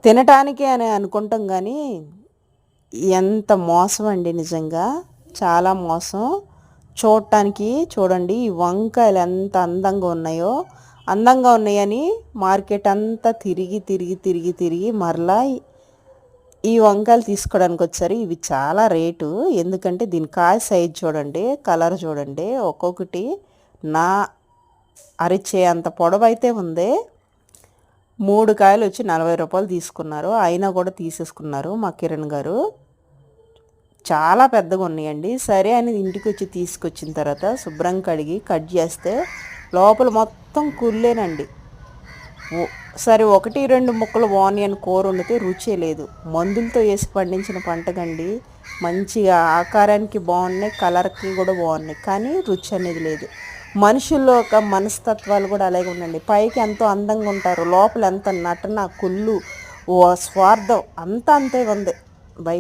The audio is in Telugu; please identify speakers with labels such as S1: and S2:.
S1: తినటానికి అని అనుకుంటాం కానీ ఎంత మోసం అండి నిజంగా, చాలా మోసం. చూడటానికి చూడండి ఈ వంకాయలు ఎంత అందంగా ఉన్నాయని మార్కెట్ అంతా తిరిగి తిరిగి తిరిగి తిరిగి మరలా ఈ వంకాయలు తీసుకోవడానికి వచ్చారు. ఇవి చాలా రేటు, ఎందుకంటే దీని కాయ సైజ్ చూడండి, కలర్ చూడండి, ఒక్కొక్కటి నా అరిచే అంత పొడవైతే ఉంది. 3 కాయలు వచ్చి 40 రూపాయలు తీసుకున్నారు, అయినా కూడా తీసేసుకున్నారు మా కిరణ్ గారు. చాలా పెద్దగా ఉన్నాయండి. సరే అని ఇంటికి వచ్చి తీసుకొచ్చిన తర్వాత శుభ్రం కడిగి కట్ చేస్తే లోపల మొత్తం కుళ్ళేనండి. సరే 1-2 ముక్కలు ఆనియన్ కూర వండితే రుచే లేదు. మందులతో వేసి పండించిన పంటగండి, మంచిగా ఆకారానికి బాగున్నాయి, కలర్కి కూడా బాగున్నాయి, కానీ రుచి అనేది లేదు. మనుషుల్లో ఒక మనస్తత్వాలు కూడా అలాగే ఉండండి. పైకి ఎంతో అందంగా ఉంటారు, లోపల ఎంత నటన, కుళ్ళు, స్వార్థం అంతా అంతే ఉంది.